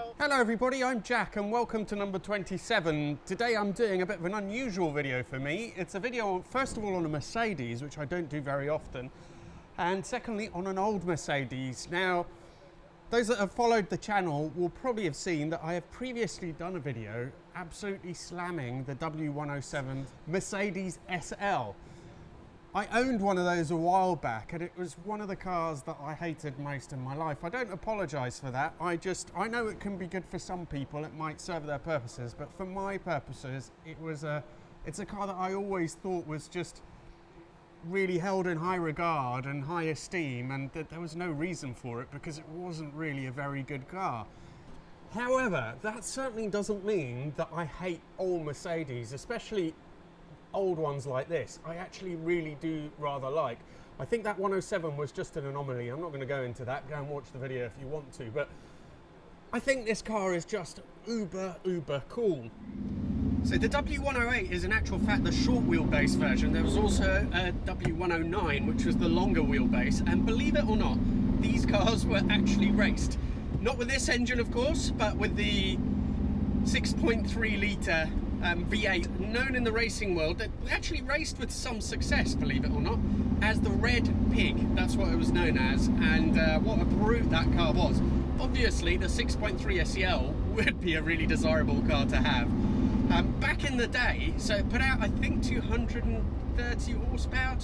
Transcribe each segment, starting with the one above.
Hello everybody, I'm Jack and welcome to number 27. Today I'm doing a bit of an unusual video for me. It's a video first of all on a Mercedes, which I don't do very often, and secondly on an old Mercedes. Now, those that have followed the channel will probably have seen that I have previously done a video absolutely slamming the W107 Mercedes SL. I owned one of those a while back and it was one of the cars that I hated most in my life. I don't apologise for that. I know it can be good for some people, it might serve their purposes, but for my purposes, it's a car that I always thought was just really held in high regard and high esteem, and that there was no reason for it because it wasn't really a very good car. However, that certainly doesn't mean that I hate old Mercedes, especially old ones like this. I actually really do rather like. I think that 107 was just an anomaly. I'm not going to go into that. Go and watch the video if you want to, but I think this car is just uber cool. So the W108 is in actual fact the short wheelbase version. There was also a W109 which was the longer wheelbase, and believe it or not, these cars were actually raced. Not with this engine of course, but with the 6.3 litre V8, known in the racing world, that actually raced with some success, believe it or not, as the Red Pig. That's what it was known as, and what a brute that car was. Obviously the 6.3 SEL would be a really desirable car to have. Back in the day, so it put out I think 230 horsepower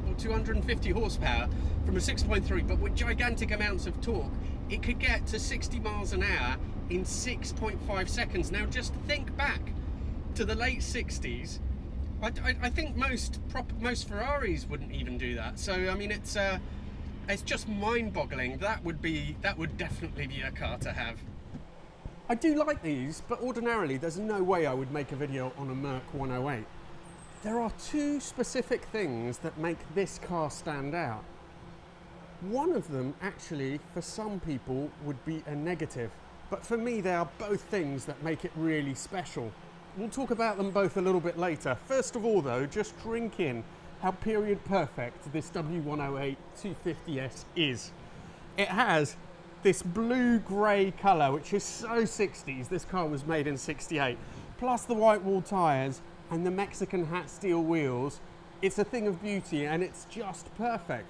or 250 horsepower from a 6.3, but with gigantic amounts of torque. It could get to 60 miles an hour in 6.5 seconds. Now just think back to the late 60s. I think most Ferraris wouldn't even do that. So I mean, it's just mind-boggling. That would definitely be a car to have. I do like these, but ordinarily there's no way I would make a video on a Merc 108. There are two specific things that make this car stand out. One of them actually for some people would be a negative, but for me they are both things that make it really special. We'll talk about them both a little bit later. First of all though, just drink in how period perfect this W108 250S is. It has this blue-grey colour, which is so 60s. This car was made in 68. Plus the white wall tyres and the Mexican hat steel wheels. It's a thing of beauty and it's just perfect.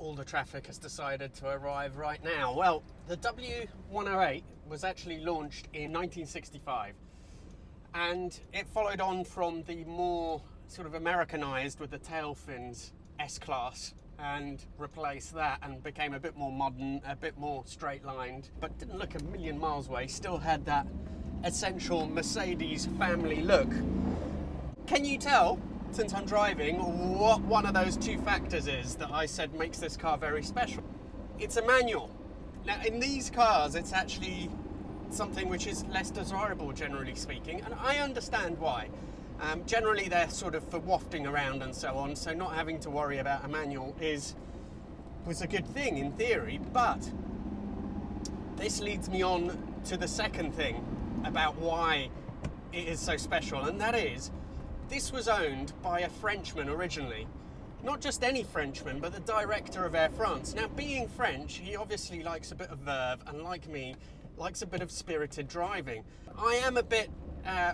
All the traffic has decided to arrive right now. Well, the W108 was actually launched in 1965. And it followed on from the more sort of Americanized with the tail fins S-Class, and replaced that and became a bit more modern, a bit more straight-lined, but didn't look a million miles away. Still had that essential Mercedes family look. Can you tell, since I'm driving, what one of those two factors is that I said makes this car very special? It's a manual. Now in these cars it's actually something which is less desirable, generally speaking, and I understand why. Generally they're sort of for wafting around and so on, so not having to worry about a manual was a good thing in theory, but this leads me on to the second thing about why it is so special, and that is this was owned by a Frenchman originally. Not just any Frenchman, but the director of Air France. Now, being French, he obviously likes a bit of verve, and like me, likes a bit of spirited driving. I am a bit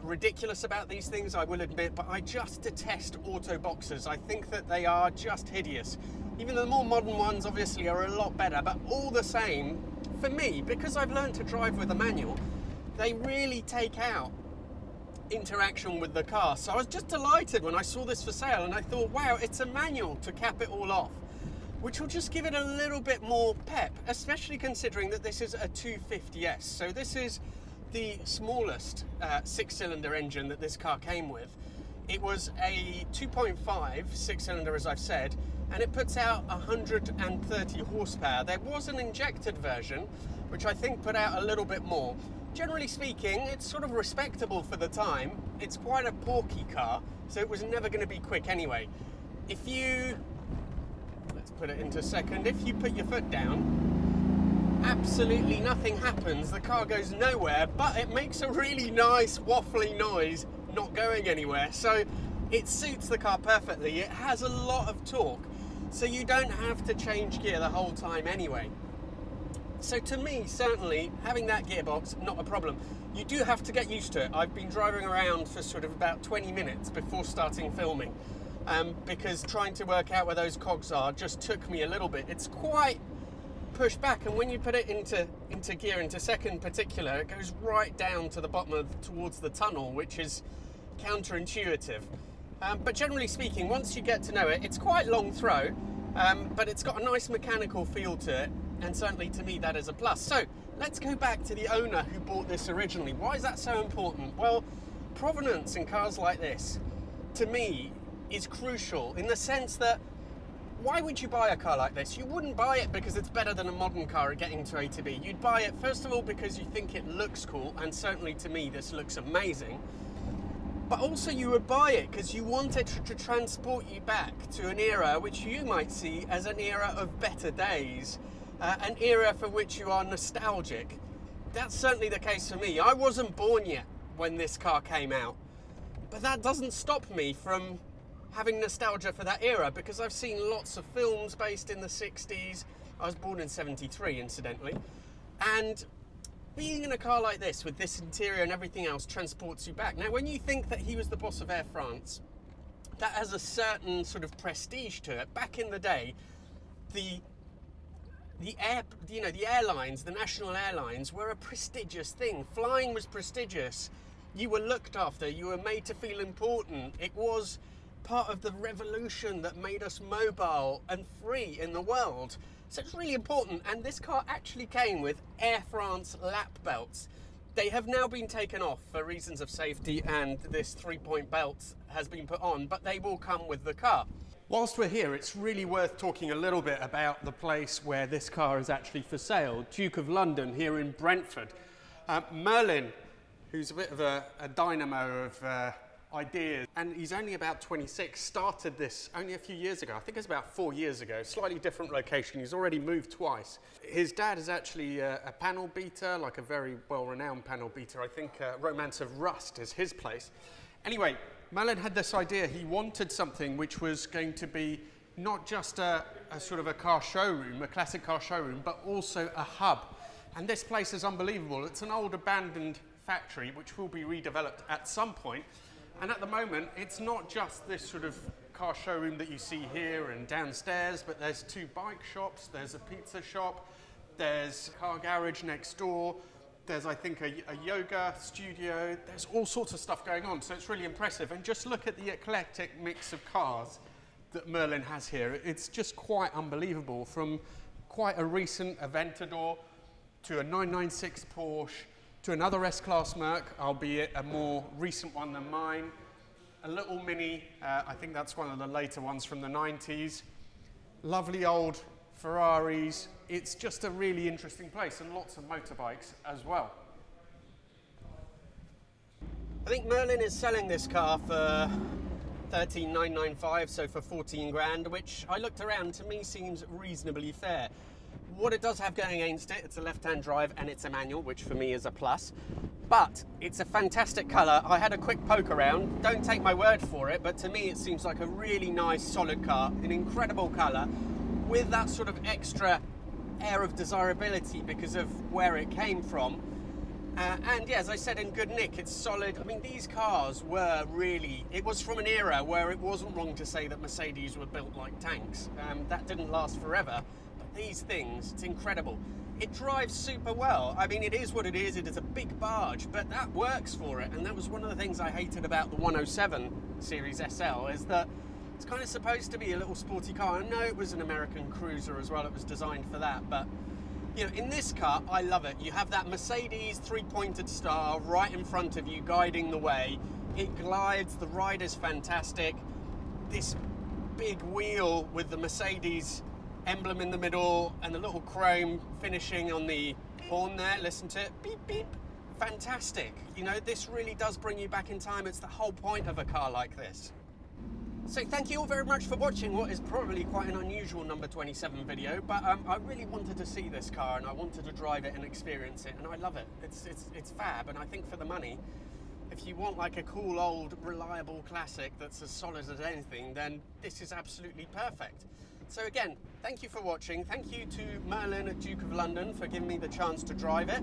ridiculous about these things, I will admit, but I just detest auto boxers. I think that they are just hideous. Even the more modern ones obviously are a lot better, but all the same, for me, because I've learned to drive with a manual, they really take out interaction with the car. So I was just delighted when I saw this for sale, and I thought, wow, it's a manual to cap it all off, which will just give it a little bit more pep, especially considering that this is a 250S. So this is the smallest six-cylinder engine that this car came with. It was a 2.5 six-cylinder, as I've said, and it puts out 130 horsepower. There was an injected version, which I think put out a little bit more. Generally speaking, it's sort of respectable for the time. It's quite a porky car, so it was never going to be quick anyway. If you, let's put it into second, if you put your foot down, absolutely nothing happens. The car goes nowhere, but it makes a really nice waffly noise, not going anywhere. So it suits the car perfectly. It has a lot of torque, so you don't have to change gear the whole time anyway. So to me, certainly, having that gearbox, not a problem. You do have to get used to it. I've been driving around for sort of about 20 minutes before starting filming, because trying to work out where those cogs are just took me a little bit. It's quite pushed back, and when you put it into gear, into second particular, it goes right down to the bottom towards the tunnel, which is counterintuitive. But generally speaking, once you get to know it, it's quite long throw, but it's got a nice mechanical feel to it, and certainly to me that is a plus. So let's go back to the owner who bought this originally. Why is that so important? Well, provenance in cars like this, to me, is crucial in the sense that why would you buy a car like this? You wouldn't buy it because it's better than a modern car at getting to A to B. You'd buy it, first of all, because you think it looks cool, and certainly to me this looks amazing. But also you would buy it because you want it to transport you back to an era which you might see as an era of better days, an era for which you are nostalgic. That's certainly the case for me. I wasn't born yet when this car came out, but that doesn't stop me from having nostalgia for that era, because I've seen lots of films based in the 60s. I was born in 73, incidentally, and being in a car like this with this interior and everything else transports you back. Now, when you think that he was the boss of Air France, that has a certain sort of prestige to it. Back in the day, the airlines, the national airlines, were a prestigious thing. Flying was prestigious. You were looked after. You were made to feel important. It was part of the revolution that made us mobile and free in the world. So it's really important, and this car actually came with Air France lap belts. They have now been taken off for reasons of safety, and this 3-point belt has been put on, but they will come with the car. Whilst we're here, it's really worth talking a little bit about the place where this car is actually for sale, Duke of London, here in Brentford. Merlin, who's a bit of a dynamo of ideas, and he's only about 26, started this only a few years ago. I think it's about 4 years ago, slightly different location. He's already moved twice. His dad is actually a panel beater, like a very well-renowned panel beater. I think Romance of Rust is his place. Anyway, Merlin had this idea. He wanted something which was going to be not just a sort of a car showroom, a classic car showroom, but also a hub. And this place is unbelievable. It's an old abandoned factory which will be redeveloped at some point. And at the moment, it's not just this sort of car showroom that you see here and downstairs, but there's 2 bike shops, there's a pizza shop, there's a car garage next door, there's, I think, a yoga studio. There's all sorts of stuff going on, so it's really impressive. And just look at the eclectic mix of cars that Merlin has here. It's just quite unbelievable, from quite a recent Aventador to a 996 Porsche, to another S-Class Merc, albeit a more recent one than mine. A little Mini, I think that's one of the later ones from the 90s. Lovely old Ferraris. It's just a really interesting place, and lots of motorbikes as well. I think Merlin is selling this car for 13,995, so for 14 grand, which I looked around, to me seems reasonably fair. What it does have going against it, it's a left-hand drive and it's a manual, which for me is a plus. But it's a fantastic colour. I had a quick poke around. Don't take my word for it, but to me it seems like a really nice, solid car, an incredible colour, with that sort of extra air of desirability because of where it came from. And yeah, as I said, in good nick, it's solid. I mean, these cars were really, it was from an era where it wasn't wrong to say that Mercedes were built like tanks. That didn't last forever. These things, it's incredible. It drives super well. I mean, it is what it is. It is a big barge, but that works for it. And that was one of the things I hated about the 107 Series SL, is that it's kind of supposed to be a little sporty car. I know it was an American cruiser as well. It was designed for that. But, you know, in this car, I love it. You have that Mercedes 3-pointed star right in front of you, guiding the way. It glides. The ride is fantastic. This big wheel with the Mercedes emblem in the middle and the little chrome finishing on the horn there, listen to it, beep beep, fantastic. You know, this really does bring you back in time. It's the whole point of a car like this. So thank you all very much for watching what is probably quite an unusual number 27 video, but I really wanted to see this car and I wanted to drive it and experience it, and I love it. It's fab, and I think for the money, if you want like a cool old reliable classic that's as solid as anything, then this is absolutely perfect. So again, thank you for watching. Thank you to Merlin at Duke of London for giving me the chance to drive it.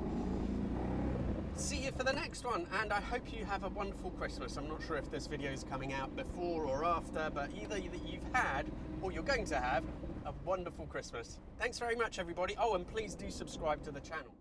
See you for the next one, and I hope you have a wonderful Christmas. I'm not sure if this video is coming out before or after, but either that you've had or you're going to have a wonderful Christmas. Thanks very much, everybody. Oh, and please do subscribe to the channel.